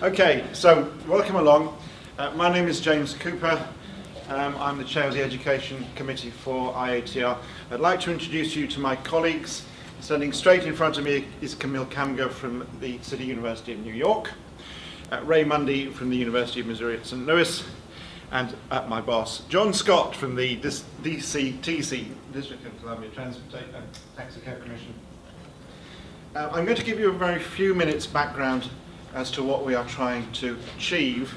Okay, so welcome along. My name is James Cooper. I'm the chair of the Education Committee for IATR. I'd like to introduce you to my colleagues. Standing straight in front of me is Camille Camgo from the City University of New York, Ray Mundy from the University of Missouri at St. Louis, and my boss, John Scott from the DCTC, District of Columbia Taxi Cab Commission. I'm going to give you a very few minutes background as to what we are trying to achieve.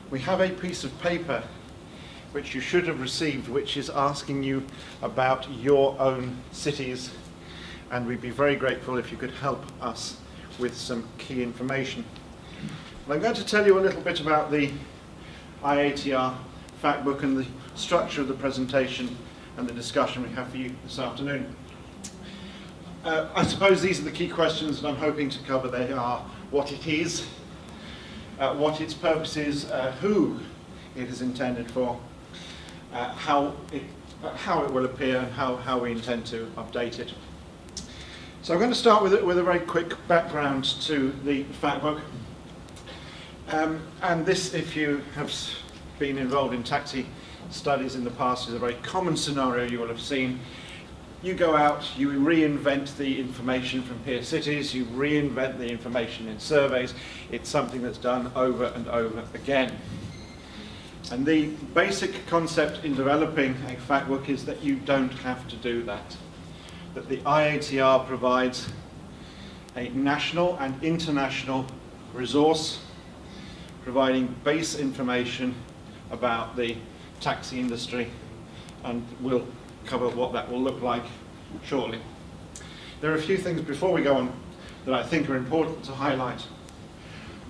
We have a piece of paper which you should have received, which is asking you about your own cities, and we'd be very grateful if you could help us with some key information. And I'm going to tell you a little bit about the IATR fact book and the structure of the presentation and the discussion we have for you this afternoon. I suppose these are the key questions that I'm hoping to cover. They are what it is, what its purpose is, who it is intended for, how it will appear, and how we intend to update it. So I'm going to start with a very quick background to the fact book. And this, if you have been involved in taxi studies in the past, is a very common scenario you will have seen. You go out, you reinvent the information from peer cities, you reinvent the information in surveys. It's something that's done over and over again. And the basic concept in developing a fact book is that you don't have to do that. That the IATR provides a national and international resource providing base information about the taxi industry, and we'll cover what that will look like shortly. There are a few things before we go on that I think are important to highlight.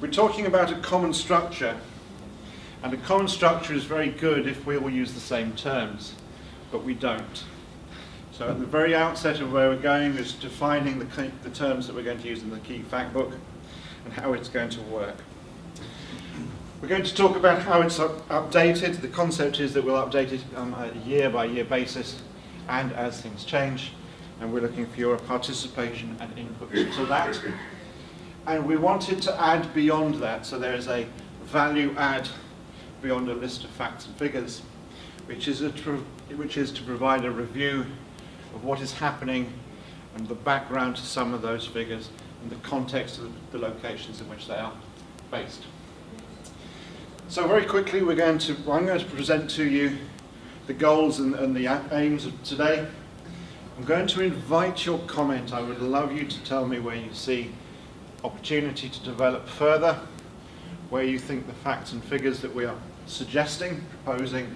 We're talking about a common structure, and a common structure is very good if we all use the same terms, but we don't. So at the very outset of where we're going is defining the terms that we're going to use in the key fact book and how it's going to work. We're going to talk about how it's updated. The concept is that we'll update it on a year-by-year basis and as things change, and we're looking for your participation and input to that. And we wanted to add beyond that, so there is a value add beyond a list of facts and figures, which is to provide a review of what is happening and the background to some of those figures and the context of the locations in which they are based. So very quickly, I'm going to present to you the goals and the aims of today. I'm going to invite your comment. I would love you to tell me where you see opportunity to develop further, where you think the facts and figures that we are suggesting, proposing,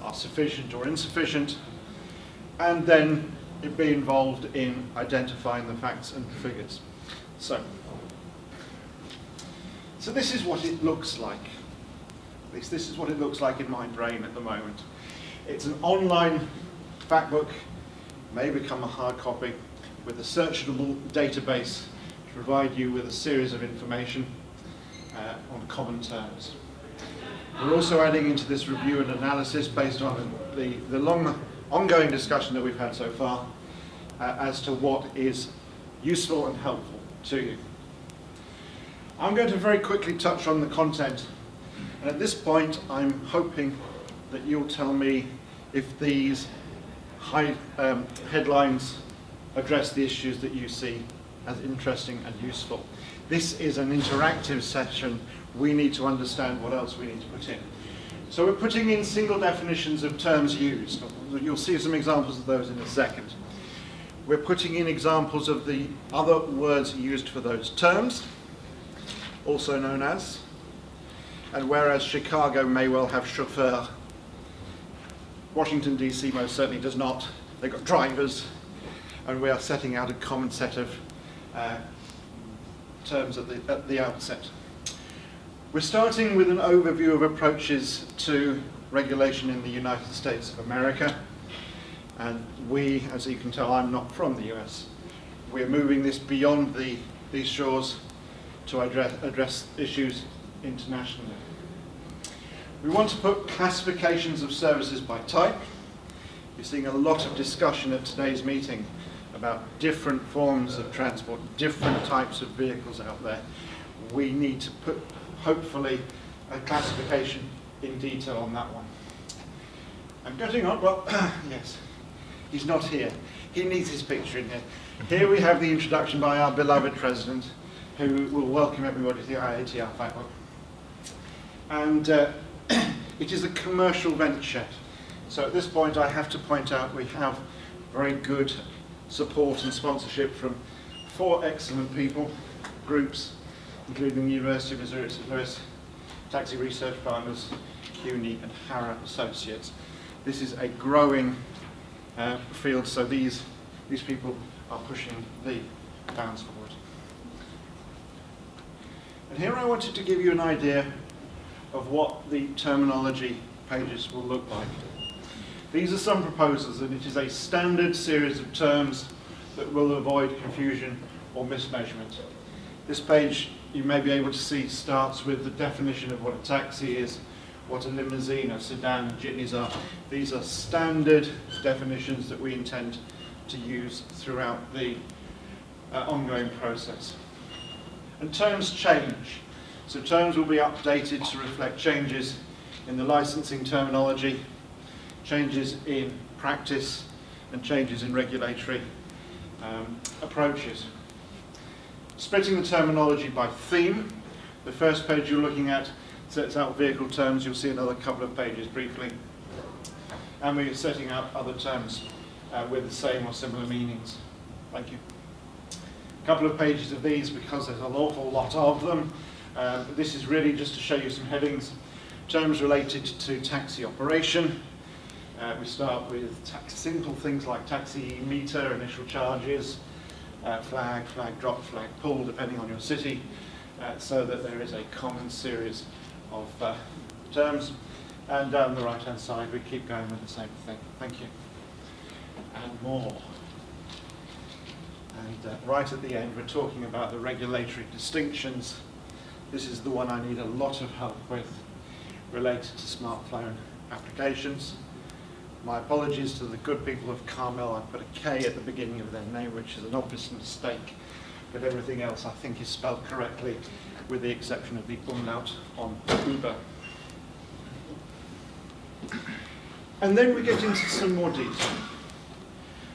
are sufficient or insufficient, and then be involved in identifying the facts and figures. So this is what it looks like. At least this is what it looks like in my brain at the moment. It's an online fact book, may become a hard copy, with a searchable database to provide you with a series of information on common terms. We're also adding into this review and analysis based on the long ongoing discussion that we've had so far as to what is useful and helpful to you. I'm going to very quickly touch on the content. And at this point, I'm hoping that you'll tell me if these headlines address the issues that you see as interesting and useful. This is an interactive session. We need to understand what else we need to put in. So we're putting in single definitions of terms used. You'll see some examples of those in a second. We're putting in examples of the other words used for those terms, also known as. And whereas Chicago may well have chauffeur, Washington DC most certainly does not. They've got drivers, and we are setting out a common set of terms at the outset. We're starting with an overview of approaches to regulation in the United States of America. And we, as you can tell, I'm not from the US. We're moving this beyond these shores to address issues internationally. We want to put classifications of services by type. You're seeing a lot of discussion at today's meeting about different forms of transport, different types of vehicles out there. we need to put, hopefully, a classification in detail on that one. I'm getting on, well, yes, he's not here. He needs his picture in here. Here we have the introduction by our beloved president, who will welcome everybody to the IATR Fact Book. And it is a commercial venture. So at this point I have to point out we have very good support and sponsorship from 4 excellent people, groups, including the University of Missouri St. Louis, Taxi Research Partners, CUNY and Harrah Associates. This is a growing field, so these people are pushing the bounds forward. And here I wanted to give you an idea of what the terminology pages will look like. These are some proposals, and it is a standard series of terms that will avoid confusion or mismeasurement. This page, you may be able to see, starts with the definition of what a taxi is, what a limousine, a sedan, and jitneys are. These are standard definitions that we intend to use throughout the ongoing process. And terms change. So terms will be updated to reflect changes in the licensing terminology, changes in practice, and changes in regulatory approaches. Splitting the terminology by theme. The first page you're looking at sets out vehicle terms. You'll see another couple of pages briefly. And we're setting out other terms with the same or similar meanings. Thank you. A couple of pages of these because there's an awful lot of them. This is really just to show you some headings. Terms related to taxi operation. We start with simple things like taxi meter, initial charges, flag, flag drop, flag pull, depending on your city, so that there is a common series of terms. And down the right-hand side, we keep going with the same thing. Thank you. And more. And right at the end, we're talking about the regulatory distinctions. This is the one I need a lot of help with, related to smartphone applications. My apologies to the good people of Carmel. I put a K at the beginning of their name, which is an obvious mistake, but everything else I think is spelled correctly, with the exception of the umlaut on Uber. And then we get into some more detail.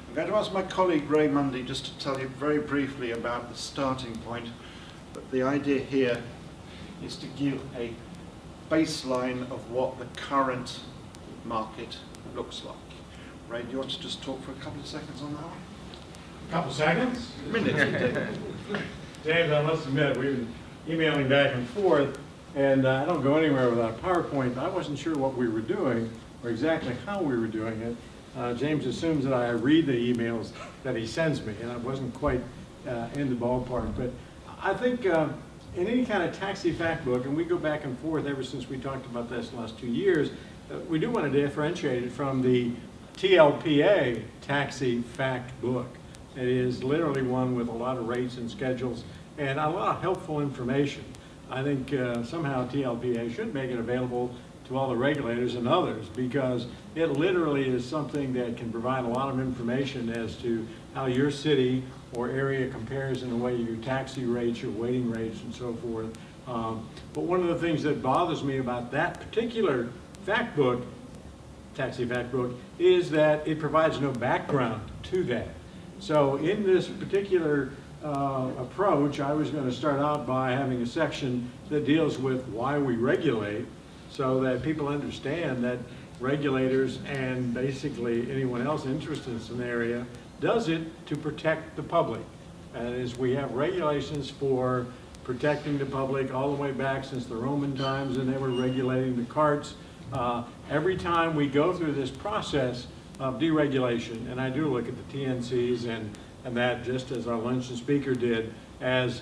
I'm going to ask my colleague Ray Mundy just to tell you very briefly about the starting point, but the idea here is to give a baseline of what the current market looks like. Ray, do you want to just talk for a couple of seconds on that one? A couple seconds? Minutes. James, I must admit, we've been emailing back and forth, and I don't go anywhere without a PowerPoint. I wasn't sure what we were doing or exactly how we were doing it. James assumes that I read the emails that he sends me, and I wasn't quite in the ballpark. But I think in any kind of taxi fact book, and we go back and forth ever since we talked about this the last 2 years, we do want to differentiate it from the TLPA taxi fact book. It is literally one with a lot of rates and schedules and a lot of helpful information. I think somehow TLPA should make it available to all the regulators and others, because it literally is something that can provide a lot of information as to how your city or area compares in the way your taxi rates, your waiting rates, and so forth. But one of the things that bothers me about that particular fact book, taxi fact book, is that it provides no background to that. So in this particular approach, I was going to start out by having a section that deals with why we regulate, so that people understand that regulators and basically anyone else interested in this area does it to protect the public. And as we have regulations for protecting the public all the way back since the Roman times, and they were regulating the carts. Every time we go through this process of deregulation, and I do look at the TNCs and that, just as our luncheon speaker did, as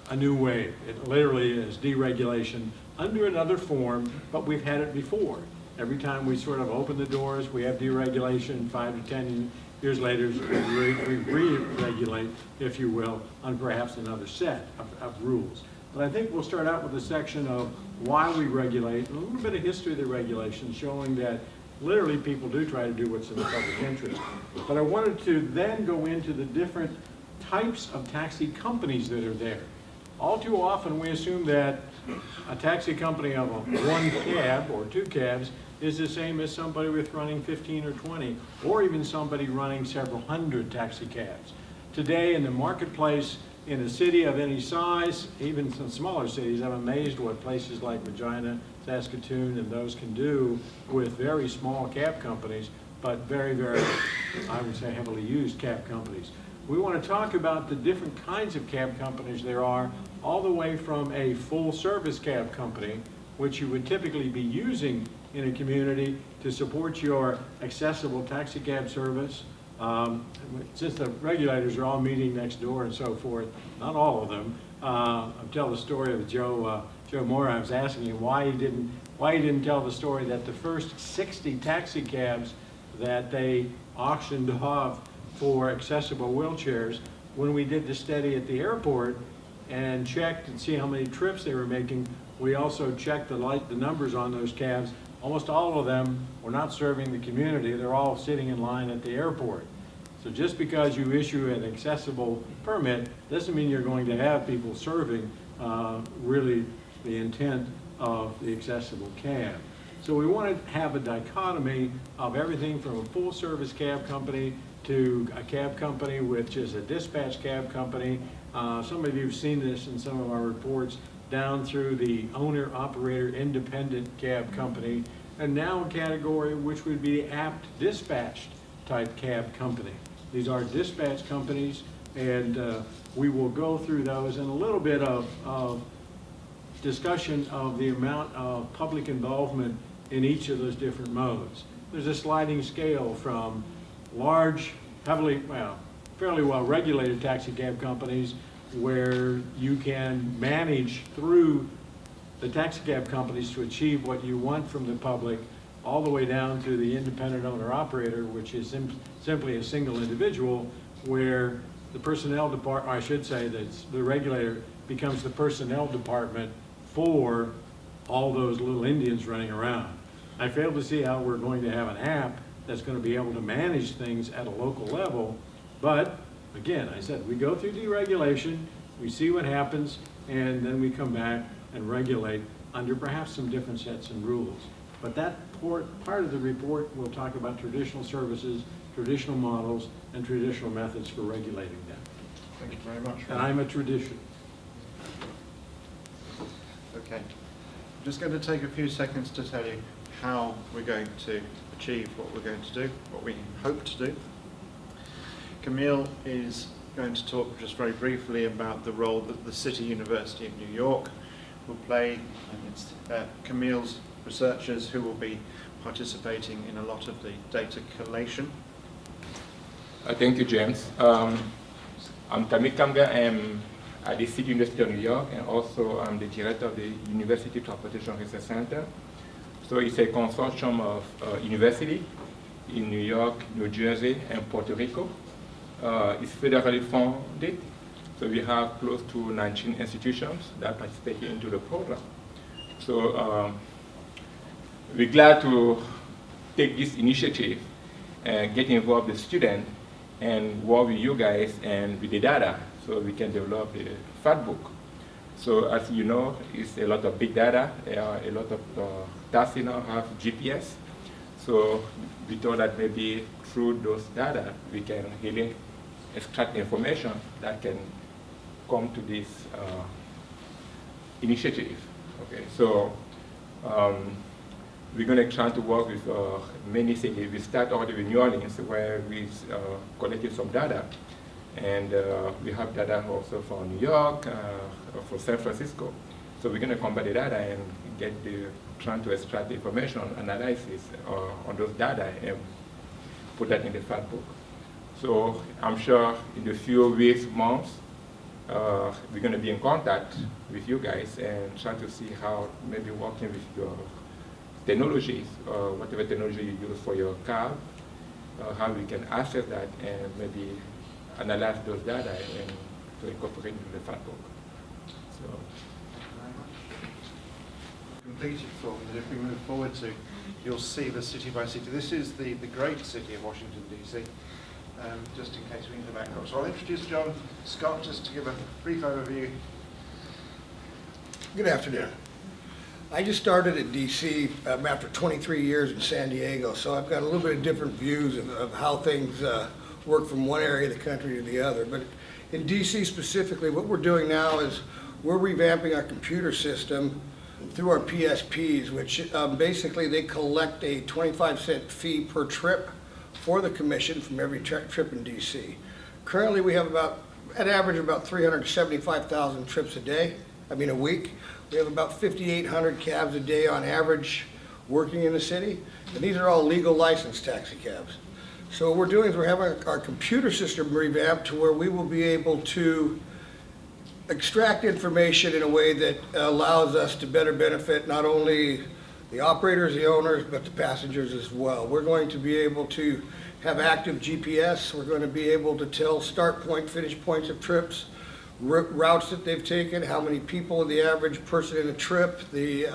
a new wave. It literally is deregulation under another form, but we've had it before. Every time we sort of open the doors, we have deregulation. 5 to 10 years later, we re-regulate, if you will, on perhaps another set of rules. But I think we'll start out with a section of why we regulate, and a little bit of history of the regulation, showing that literally people do try to do what's in the public interest. But I wanted to then go into the different types of taxi companies that are there. all too often we assume that a taxi company of one cab or two cabs is the same as somebody with running 15 or 20, or even somebody running several hundred taxi cabs. Today in the marketplace, in a city of any size, even some smaller cities, I'm amazed what places like Regina, Saskatoon, and those can do with very small cab companies, but very, very, I would say, heavily used cab companies. We want to talk about the different kinds of cab companies there are, all the way from a full-service cab company, which you would typically be using in a community to support your accessible taxi cab service. Since the regulators are all meeting next door and so forth, not all of them, I'll tell the story of Joe Moore. I was asking him why he didn't tell the story that the first 60 taxi cabs that they auctioned off for accessible wheelchairs, when we did the study at the airport and checked and see how many trips they were making, we also checked the numbers on those cabs. Almost all of them were not serving the community. They're all sitting in line at the airport. So just because you issue an accessible permit doesn't mean you're going to have people serving really the intent of the accessible cab. So we want to have a dichotomy of everything from a full-service cab company to a cab company which is a dispatch cab company. Some of you have seen this in some of our reports, down through the owner-operator independent cab company, and now a category which would be the apt dispatched type cab company. These are dispatch companies, and we will go through those in a little bit of discussion of the amount of public involvement in each of those different modes. There's a sliding scale from large, fairly well regulated taxi cab companies where you can manage through the taxi cab companies to achieve what you want from the public, all the way down to the independent owner-operator, which is simply a single individual, where the personnel department, I should say that the regulator becomes the personnel department for all those little Indians running around. I fail to see how we're going to have an app that's going to be able to manage things at a local level, but again, I said, we go through deregulation, we see what happens, and then we come back and regulate under perhaps some different sets and rules. But that part of the report will talk about traditional services, traditional models, and traditional methods for regulating them. Thank you very much. And I'm a tradition. Okay. I'm just going to take a few seconds to tell you how we're going to achieve what we're going to do, what we hope to do. Camille is going to talk just very briefly about the role that the City University of New York will play, and it's Camille's researchers who will be participating in a lot of the data collation. Thank you, James. I'm Tamik Kamga. I'm at the City University of New York, and also I'm the director of the University Transportation Research Center. So it's a consortium of universities in New York, New Jersey, and Puerto Rico. It's federally funded, so we have close to 19 institutions that participate into the program. So we're glad to take this initiative and get involved with students and work with you guys and with the data so we can develop the fact book. So as you know, it's a lot of big data. There are a lot of taxis now have GPS. So we thought that maybe through those data, we can really extract information that can come to this initiative. Okay, so we're going to try to work with many cities. We start already with New Orleans, where we collected some data, and we have data also for New York, for San Francisco. So we're going to combine the data and trying to extract the information, analysis on those data, and put that in the fact book. So I'm sure in a few weeks, months, we're going to be in contact with you guys and try to see how maybe working with your technologies, or whatever technology you use for your car, how we can access that and maybe analyze those data and to incorporate in the fact book. So. Completed form that if we move forward to, you'll see the city by city. This is the great city of Washington, D.C., just in case we need the backdrop. So I'll introduce John Scott just to give a brief overview Good afternoon. I just started at DC after 23 years in San Diego, so I've got a little bit of different views of how things work from one area of the country to the other. But in DC specifically, what we're doing now is we're revamping our computer system through our PSPs, which basically they collect a 25-cent fee per trip for the commission from every trip in DC. Currently, we have an average of about 375,000 trips a week. We have about 5,800 cabs a day on average working in the city, and these are all legal licensed taxi cabs. So what we're doing is we're having our computer system revamped to where we will be able to extract information in a way that allows us to better benefit not only the operators, the owners, but the passengers as well. We're going to be able to have active GPS. We're going to be able to tell start point, finish points of trips, routes that they've taken, how many people, the average person in a trip, the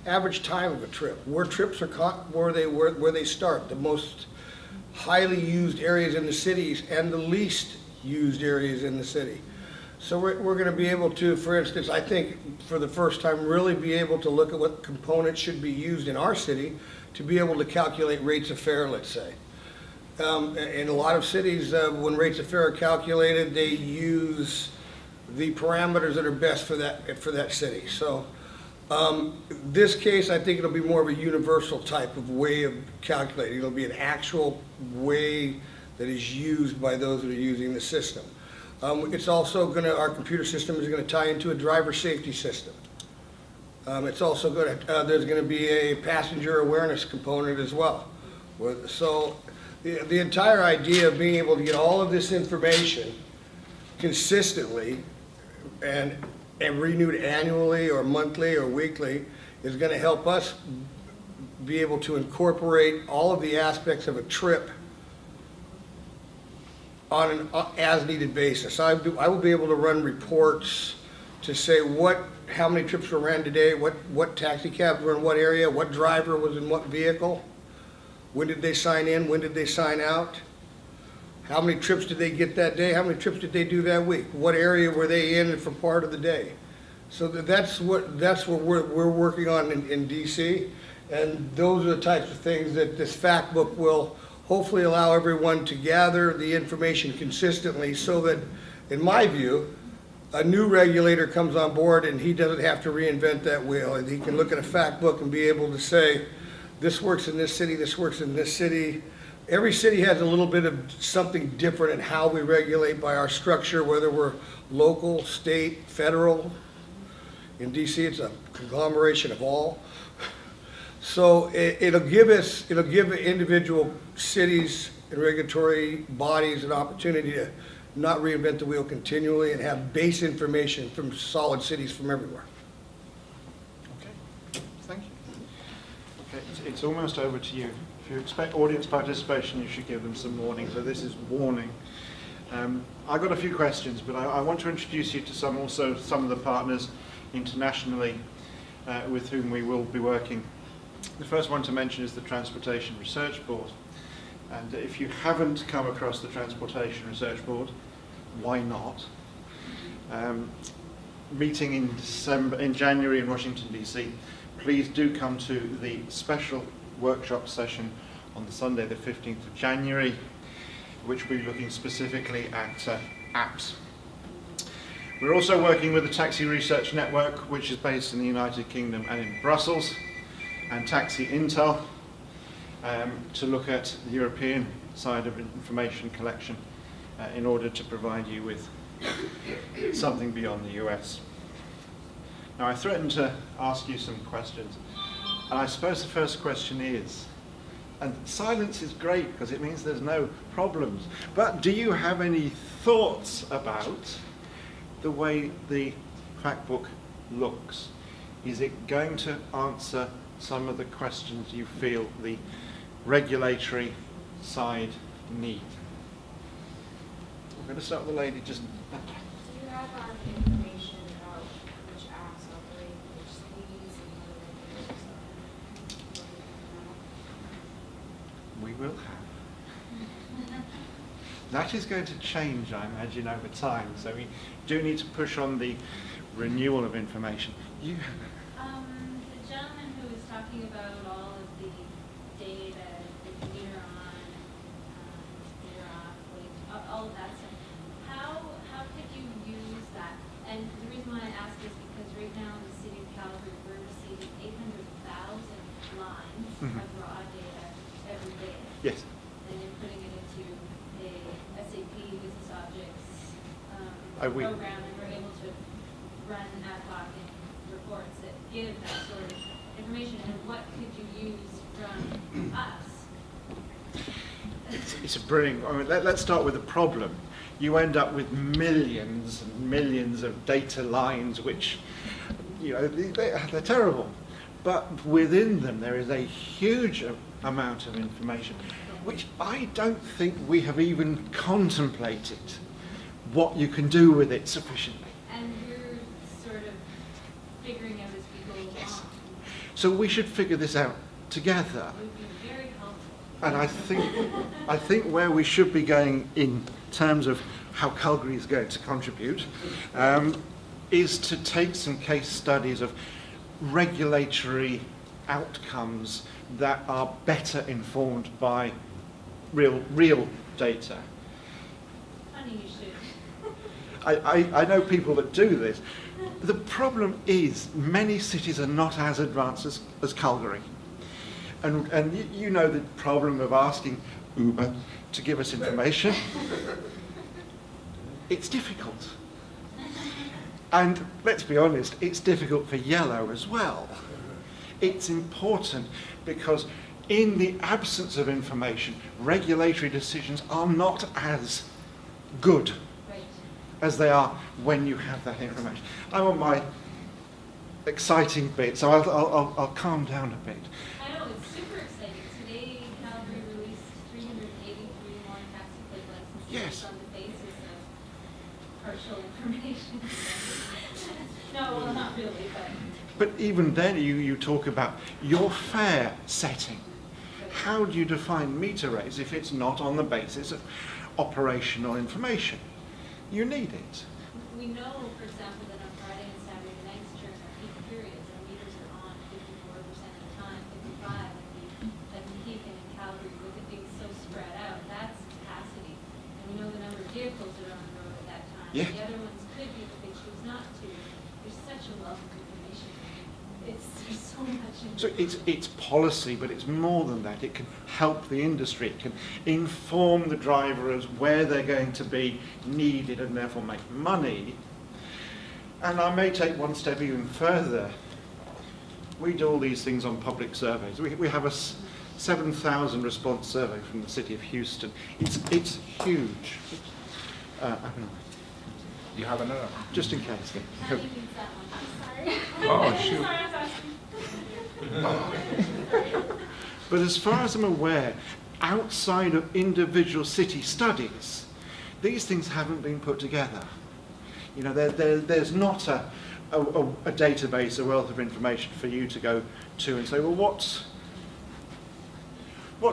average time of a trip, where trips are caught, where they start, the most highly used areas in the cities and the least used areas in the city. So we're going to be able to, for instance, I think for the first time, really be able to look at what components should be used in our city to be able to calculate rates of fare, let's say. In a lot of cities, when rates of fare are calculated, they use the parameters that are best for that city. So this case, I think it'll be more of a universal type of way of calculating. It'll be an actual way that is used by those that are using the system. It's also our computer system is going to tie into a driver safety system. It's also there's going to be a passenger awareness component as well. So the entire idea of being able to get all of this information consistently and renewed annually or monthly or weekly is going to help us be able to incorporate all of the aspects of a trip on an as-needed basis. I will be able to run reports to say how many trips were ran today, what taxi cabs were in what area, what driver was in what vehicle, when did they sign in, when did they sign out, how many trips did they get that day, how many trips did they do that week, what area were they in for part of the day. So that's what we're working on in DC, and those are the types of things that this fact book will hopefully allow everyone to gather the information consistently so that, in my view, a new regulator comes on board and he doesn't have to reinvent that wheel, and he can look at a fact book and be able to say, this works in this city, this works in this city. Every city has a little bit of something different in how we regulate by our structure, whether we're local, state, federal. In DC, it's a conglomeration of all. So it'll give individual cities and regulatory bodies an opportunity to not reinvent the wheel continually and have base information from solid cities from everywhere. Okay, thank you. Okay, it's almost over to you. If you expect audience participation, you should give them some warning. So this is warning. I've got a few questions, but I want to introduce you to some of the partners internationally with whom we will be working. The first one to mention is the Transportation Research Board. And if you haven't come across the Transportation Research Board, why not? Meeting in January in Washington, DC. Please do come to the special workshop session on the Sunday, the 15th of January, which will be looking specifically at apps. We're also working with the Taxi Research Network, which is based in the United Kingdom and in Brussels, and Taxi Intel, to look at the European side of information collection in order to provide you with something beyond the US. Now, I threatened to ask you some questions, and I suppose the first question is, and silence is great because it means there's no problems, but do you have any thoughts about the way the fact book looks? Is it going to answer some of the questions you feel the regulatory side need? I'm going to start with the lady just... Do you have information about which apps operate in which cities and We what will have. That is going to change, I imagine, over time. So we do need to push on the renewal of information. You, The gentleman who was talking about all of the data, the commuter on, commuter off, all of that stuff, how could you use that? And the reason why I ask is because right now in the city of Calgary, we're receiving 800,000 lines of raw data every day. yes. And you're putting it into a SAP Business Objects We- program, and we're able to run ad hoc reports that give that sort of information. And what could you use from us? It's a brilliant. I mean, let's start with the problem. You end up with millions and millions of data lines, which, you know, they're terrible. But within them, there is a huge amount of information, which I don't think we have even contemplated what you can do with it sufficiently. And you're sort of figuring out as we go Yes. along. So we should figure this out together. It would be very helpful. And I think where we should be going in terms of how Calgary is going to contribute is to take some case studies of regulatory outcomes that are better informed by real data. Funny you should. I know people that do this. The problem is many cities are not as advanced as Calgary. And you know the problem of asking Uber to give us information. It's difficult. And let's be honest, it's difficult for Yellow as well. It's important because in the absence of information, regulatory decisions are not as good Right. as they are when you have that information. I'm on my exciting bit, so I'll calm down a bit. I know, it's super exciting. Today, Calgary released 383 more taxi plate licenses Yes. on the basis of partial information. No, well, not really, but But even then, you talk about your fare setting. How do you define meter rates if it's not on the basis of operational information? You need it. we know, for example, that on Friday and Saturday nights during our peak periods, our meters are on 54% of the time, 55 at the peak, and in Calgary, with it being so spread out, that's capacity. And we know the number of vehicles that are on the road at that time. Yeah. The other ones could be, but they choose not to. There's such a wealth of information. There's so much information. So it's policy, but it's more than that. It can help the industry. It can inform the driver as where they're going to be needed and therefore make money. And I may take one step even further. We do all these things on public surveys. We have a 7,000 response survey from the city of Houston. It's huge. I don't know, You have another? just in case. How do you use that one? I'm sorry. Oh, shoot. Sorry, I was asking. But as far as I'm aware, outside of individual city studies, these things haven't been put together. You know, there's not a database, a wealth of information for you to go to and say, well, what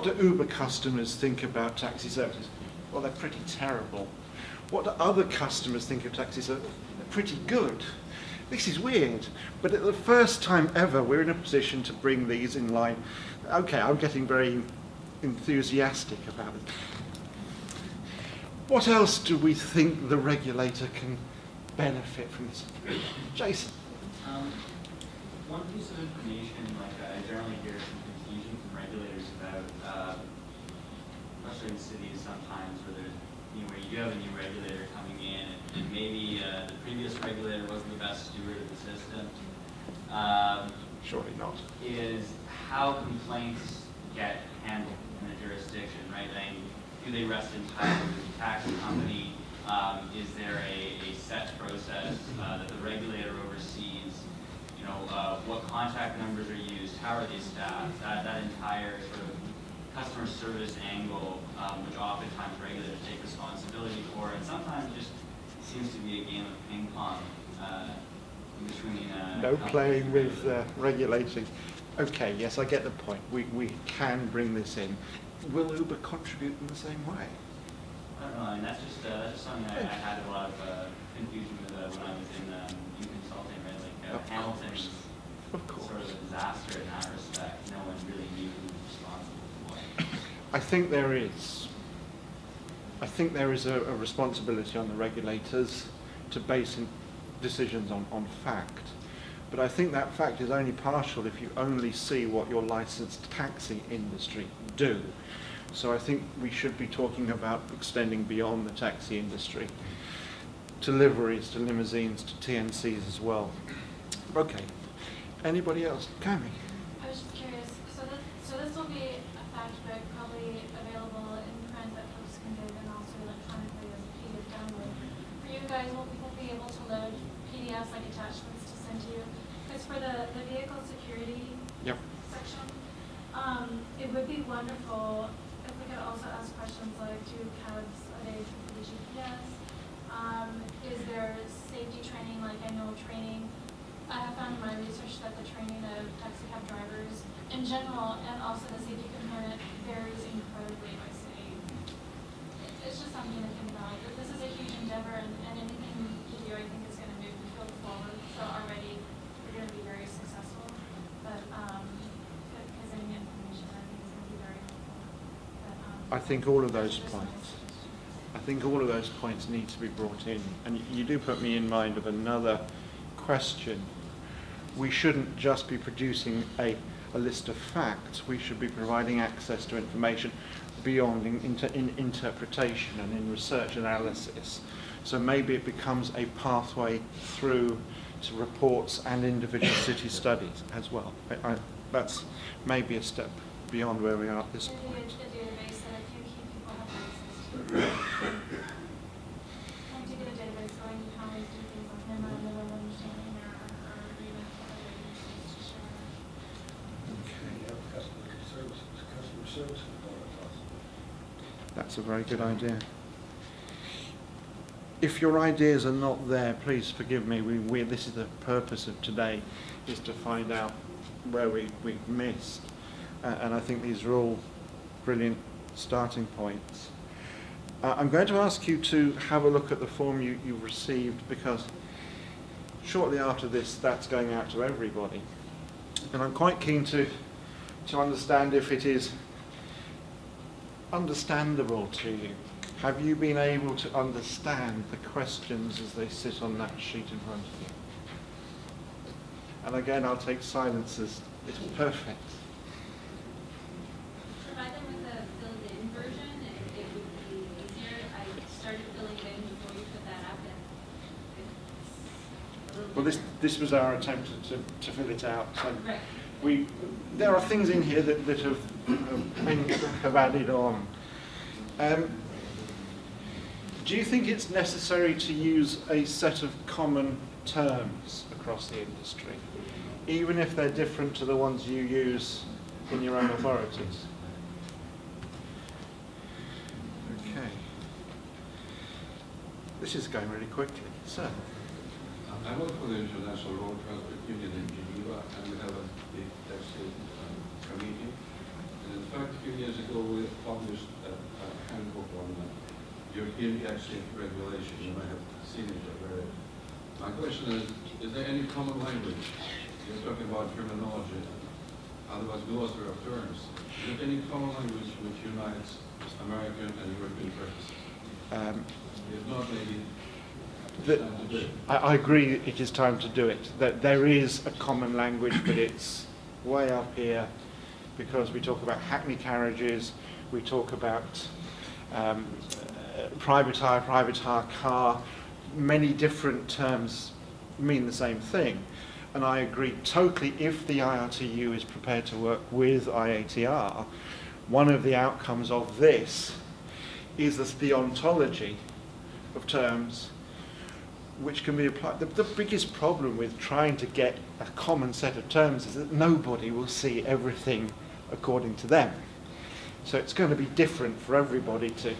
do Uber customers think about taxi services? Well, they're pretty terrible. What do other customers think of taxi services? They're pretty good. This is weird, but at the first time ever, we're in a position to bring these in line. Okay, I'm getting very enthusiastic about it. What else do we think the regulator can benefit from this? Jason? One piece of information, like I generally hear some confusion from regulators about, especially in cities sometimes where there's, where you have a new regulator coming in and maybe the previous regulator wasn't the best steward of the system. Surely not. Is how complaints get handled in a jurisdiction, right? I mean, do they rest entirely with the tax company? Is there a set process that the regulator oversees? You know, what contact numbers are used? How are they staffed? That entire sort of customer service angle, which oftentimes regulators take responsibility for, and sometimes just seems to be a game of ping pong between. No companies playing and with regulators. regulating. Okay, yes, I get the point. We can bring this in. Will Uber contribute in the same way? I don't know, and that's just something I had a lot of confusion with when I was in consulting, right? Like, Of Hamilton's Of course. sort of a disaster in that respect. No one really knew who was responsible for what. I think there is. I think there is a responsibility on the regulators to base decisions on fact. But I think that fact is only partial if you only see what your licensed taxi industry do. So I think we should be talking about extending beyond the taxi industry to liveries, to limousines, to TNCs as well. Okay. Anybody else? Cami? I was just curious, so this will be a fact book probably available in print that folks can do and also electronically as a PDF download. For you guys, will people be able to load PDFs like attachments to send to you? Because for the vehicle security Yep. section, it would be wonderful if we could also ask questions like, do cabs a day for the GPS? Is there safety training, like annual training? I have found in my research that the training of taxi cab drivers in general and also the safety component varies incredibly by city. It's just something to think about. This is a huge endeavor and anything you do I think is going to move the field forward. So already we're going to be very successful. But because any information I think is going to be very helpful. But, I think all of those just points. my suggestions. I think all of those points need to be brought in. And you do put me in mind of another question. We shouldn't just be producing a list of facts. We should be providing access to information beyond in interpretation and in research analysis. So maybe it becomes a pathway through to reports and individual city studies as well. That's maybe a step beyond where we are at this Maybe point. a database that a few key people have access to. Once you get a database going, you can always do things like memorandum of understanding or agreement with other agencies to share. You have customer service component also. That's a very good idea. If your ideas are not there, please forgive me. This is the purpose of today, is to find out where we've missed. And I think these are all brilliant starting points. I'm going to ask you to have a look at the form you received, because shortly after this, that's going out to everybody. And I'm quite keen to understand if it is understandable to you. Have you been able to understand the questions as they sit on that sheet in front of you? And again, I'll take silence as it's perfect. Provide them with a filled-in version, it would be easier. I started filling it in before you put that up, and it's a little Well, different. this was our attempt to fill it out. So Right. there are things in here that have added on. Do you think it's necessary to use a set of common terms across the industry, even if they're different to the ones you use in your own authorities? Okay. This is going really quickly. Sir? I work for the International Road Transport Union in Geneva, and we have a big taxi committee. And in fact, a few years ago, we published a handbook on European taxi regulation. You might have seen it already. My question is there any common language? You're talking about terminology, otherwise glossary of terms. Is there any common language which unites American and European practices? If not, maybe I agree it is time to do it. That there is a common language, but it's way up here because we talk about hackney carriages, we talk about private hire car. Many different terms mean the same thing. And I agree totally, if the IRTU is prepared to work with IATR, one of the outcomes of this is the ontology of terms which can be applied. The biggest problem with trying to get a common set of terms is that nobody will see everything according to them. So it's going to be different for everybody to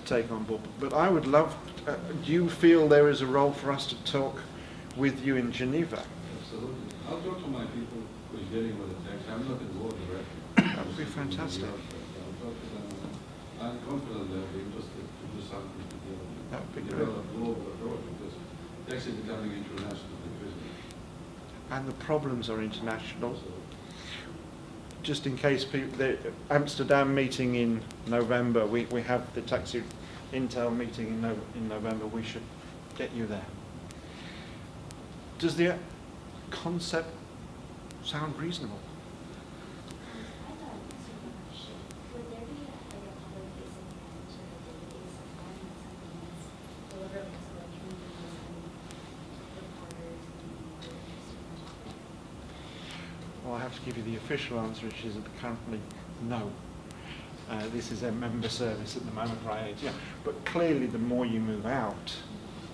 take on board. But I would love, do you feel there is a role for us to talk with you in Geneva? Absolutely. I'll talk to my people who is dealing with the tax. I'm not involved directly. That would be fantastic. I'll talk to them. I'm confident they'll be interested to do something to That would be great. develop global approach, because tax is becoming international business. and the problems are international. Just in case people, the Amsterdam meeting in November, we have the taxi Intel meeting in November, we should get you there. Does the concept sound reasonable? I thought this was a question. Would there be a public facing end to the database of one, something that's delivered to the communities and reporters and people interested in the topic? Well, I have to give you the official answer, which is currently no. This is a member service at the moment for IATR. But clearly, the more you move out,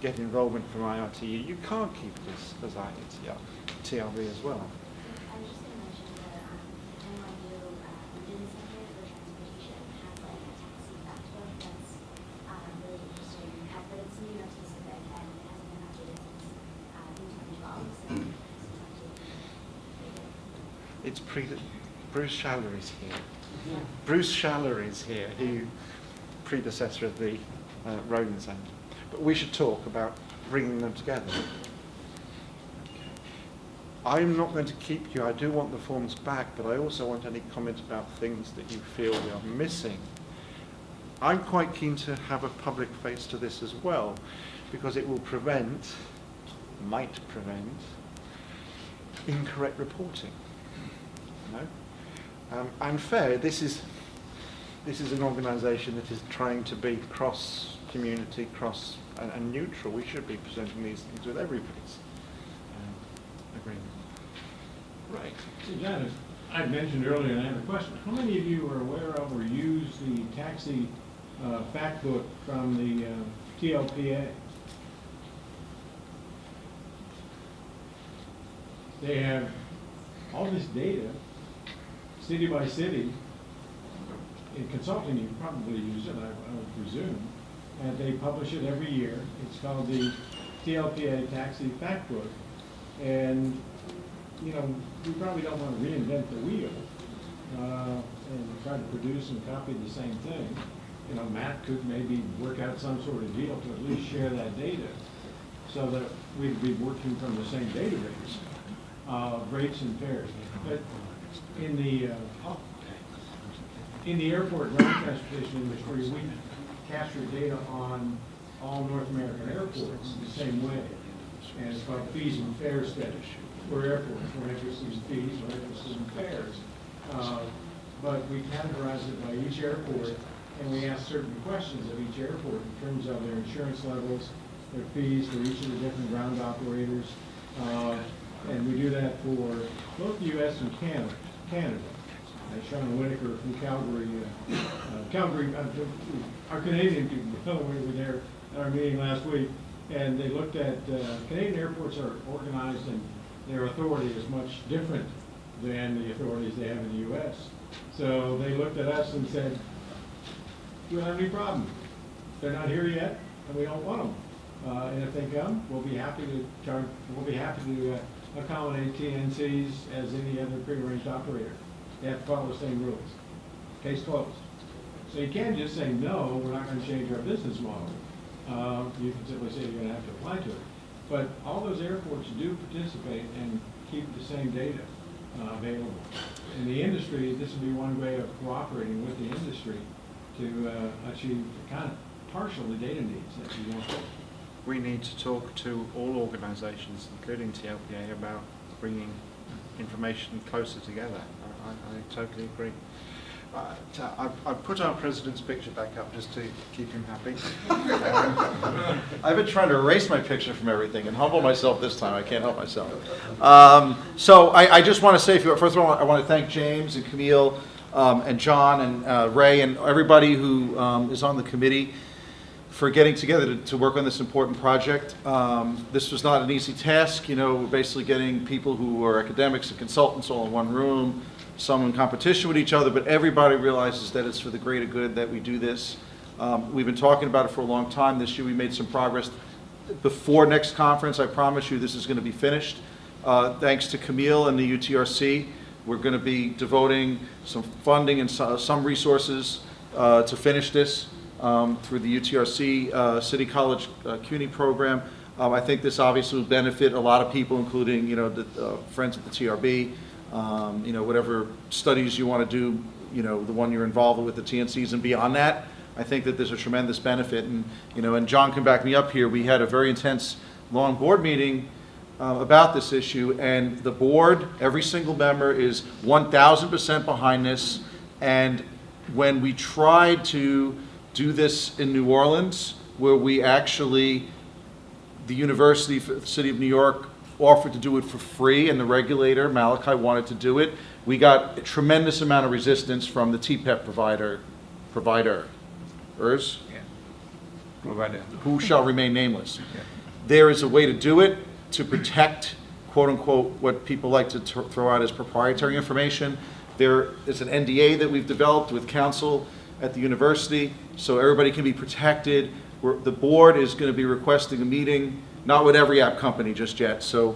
get involvement from IRTE, you can't keep this as IATR, TLB as well. I was just going to mention that NYU London Center for Transportation has like a taxi fact book that's really interesting, but it's New York specific and it hasn't been updated since I think 2012. So It's Bruce Schaller is here. Bruce Schaller is here, he predecessor of the Rodin Centre. But we should talk about bringing them together. I'm not going to keep you. I do want the forms back, but I also want any comments about things that you feel we are missing. I'm quite keen to have a public face to this as well, because it will might prevent, incorrect reporting. You know? And fair, this is an organisation that is trying to be cross-community, and neutral. We should be presenting these things with everybody's agreement. Right. So John, I mentioned earlier, and I have a question. How many of you are aware of or use the taxi fact book from the TLPA? They have all this data, city by city. In consulting, you probably use it, I would presume. And they publish it every year. It's called the TLPA Taxi Fact Book. And, you know, we probably don't want to reinvent the wheel and try to produce and copy the same thing. You know, Matt could maybe work out some sort of deal to at least share that data so that we'd be working from the same database, rates and fares. But in the airport and ground transportation industry, we capture data on all North American airports the same way. And it's called fees and fares study for airports. We're interested in fees, we're interested in fares. But we categorize it by each airport, and we ask certain questions of each airport in terms of their insurance levels, their fees for each of the different ground operators. And we do that for both the U.S. and Canada. Sean Whitaker from Calgary, our Canadian people, we were there at our meeting last week, and they looked at, Canadian airports are organized and their authority is much different than the authorities they have in the U.S. So they looked at us and said, we don't have any problem. They're not here yet, and we don't want them. And if they come, we'll be happy to accommodate TNCs as any other prearranged operator. They have to follow the same rules. Case closed. So you can't just say, no, we're not going to change our business model. You can simply say you're going to have to apply to it. But all those airports do participate and keep the same data available. In the industry, this would be one way of cooperating with the industry to achieve kind of partial the data needs that you want. We need to talk to all organisations, including TLPA, about bringing information closer together. I totally agree. I've put our president's picture back up just to keep him happy. I've been trying to erase my picture from everything and humble myself this time. I can't help myself. So I just want to say, first of all, I want to thank James and Camille and John and Ray and everybody who is on the committee for getting together to work on this important project. This was not an easy task. You know, we're basically getting people who are academics and consultants all in one room, some in competition with each other, but everybody realizes that it's for the greater good that we do this. We've been talking about it for a long time. This year we made some progress. Before next conference, I promise you this is going to be finished. Thanks to Camille and the UTRC, we're going to be devoting some funding and some resources to finish this through the UTRC City College CUNY program. I think this obviously will benefit a lot of people, including, you know, the friends at the TRB, you know, whatever studies you want to do, you know, the one you're involved with, the TNCs and beyond that. I think that there's a tremendous benefit, and, you know, and John can back me up here. We had a very intense, long board meeting about this issue, and the board, every single member is 1,000% behind this. And when we tried to do this in New Orleans, where we actually, the University, the City of New York, offered to do it for free, and the regulator, Malachi, wanted to do it, we got a tremendous amount of resistance from the TPEP providers, who shall remain nameless. There is a way to do it to protect, quote unquote, what people like to throw out as proprietary information. There is an NDA that we've developed with counsel at the university, so everybody can be protected. The board is going to be requesting a meeting, not with every app company just yet. So,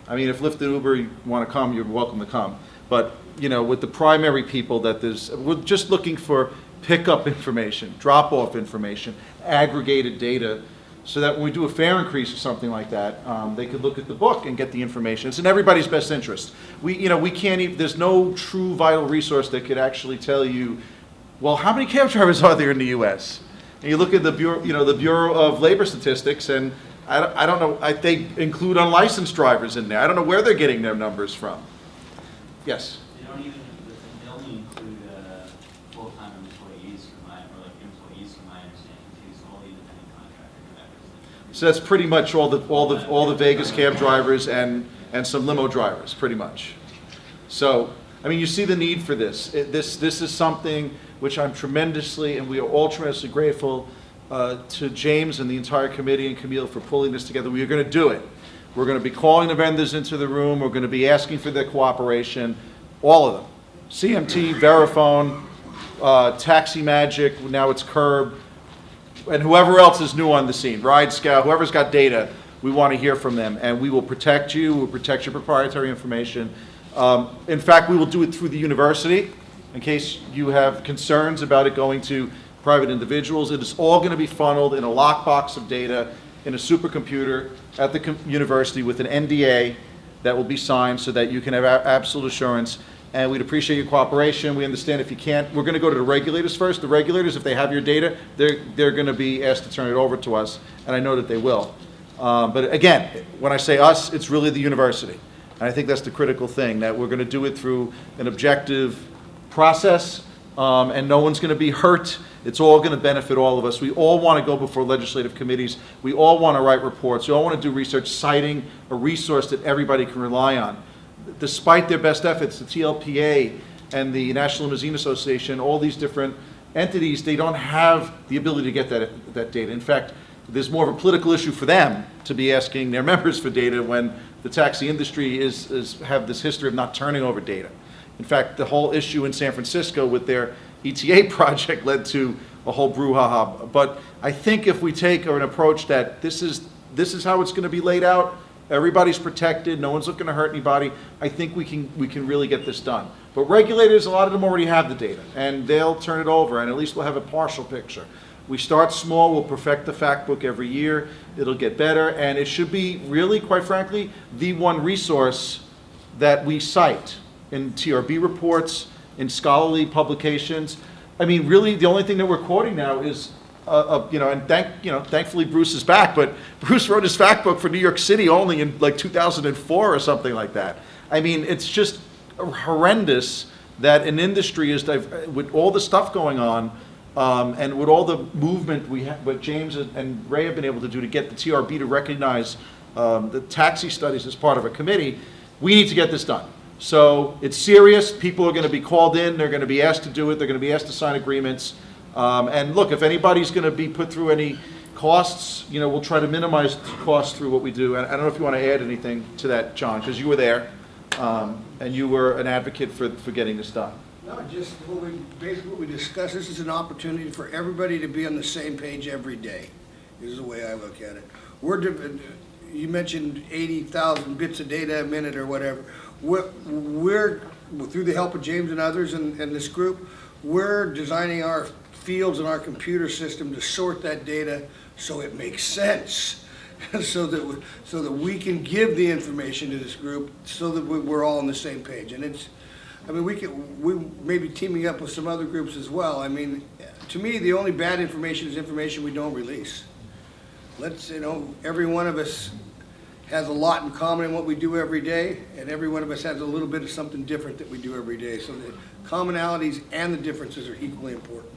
I mean, if Lyft and Uber want to come, you're welcome to come. But, you know, with the primary people we're just looking for pickup information, drop-off information, aggregated data, so that when we do a fare increase or something like that, they could look at the book and get the information. It's in everybody's best interest. We can't even, there's no true vital resource that could actually tell you, well, how many cab drivers are there in the U.S.? And you look at the Bureau, you know, the Bureau of Labor Statistics, and I don't know, they include unlicensed drivers in there. I don't know where they're getting their numbers from. Yes? They only include full-time employees employees from my understanding, use all independent contractor drivers. So that's pretty much all the Vegas cab drivers and some limo drivers, pretty much. So, I mean, you see the need for this. This is something which I'm tremendously, and we are all tremendously grateful to James and the entire committee and Camille for pulling this together. We are going to do it. We're going to be calling the vendors into the room. We're going to be asking for their cooperation, all of them. CMT, Verifone, Taxi Magic, now it's Curb, and whoever else is new on the scene, Ride Scout, whoever's got data, we want to hear from them. And we will protect you, we'll protect your proprietary information. In fact, we will do it through the university, in case you have concerns about it going to private individuals. It is all going to be funneled in a lockbox of data in a supercomputer at the university with an NDA that will be signed so that you can have absolute assurance. And we'd appreciate your cooperation. We understand if you can't, we're going to go to the regulators first. The regulators, if they have your data, they're going to be asked to turn it over to us, and I know that they will. But again, when I say us, it's really the university. And I think that's the critical thing, that we're going to do it through an objective process, and no one's going to be hurt. It's all going to benefit all of us. We all want to go before legislative committees. We all want to write reports. We all want to do research citing a resource that everybody can rely on. Despite their best efforts, the TLPA and the National Limousine Association, all these different entities, they don't have the ability to get that data. In fact, there's more of a political issue for them to be asking their members for data when the taxi industry have this history of not turning over data. In fact, the whole issue in San Francisco with their ETA project led to a whole brouhaha. But I think if we take an approach that this is how it's going to be laid out, everybody's protected, no one's looking to hurt anybody, I think we can really get this done. But regulators, a lot of them already have the data, and they'll turn it over, and at least we'll have a partial picture. We start small, we'll perfect the fact book every year, it'll get better, and it should be really, quite frankly, the one resource that we cite in TRB reports, in scholarly publications. I mean, really, the only thing that we're quoting now is, thankfully Bruce is back, but Bruce wrote his fact book for New York City only in like 2004 or something like that. I mean, it's just horrendous that an industry is, with all the stuff going on, and with all the movement what James and Ray have been able to do to get the TRB to recognize the taxi studies as part of a committee, we need to get this done. So it's serious. People are going to be called in. They're going to be asked to do it. They're going to be asked to sign agreements. And look, if anybody's going to be put through any costs, we'll try to minimize costs through what we do. And I don't know if you want to add anything to that, John, because you were there, and you were an advocate for getting this done. No, just what we discussed. This is an opportunity for everybody to be on the same page every day, is the way I look at it. You mentioned 80,000 bits of data a minute or whatever. We're through the help of James and others and this group, we're designing our fields and our computer system to sort that data so it makes sense. so that we can give the information to this group, so that we're all on the same page. And it's, I mean, we may be teaming up with some other groups as well. I mean, to me, the only bad information is information we don't release. Let's, you know, every one of us has a lot in common in what we do every day, and every one of us has a little bit of something different that we do every day. So the commonalities and the differences are equally important.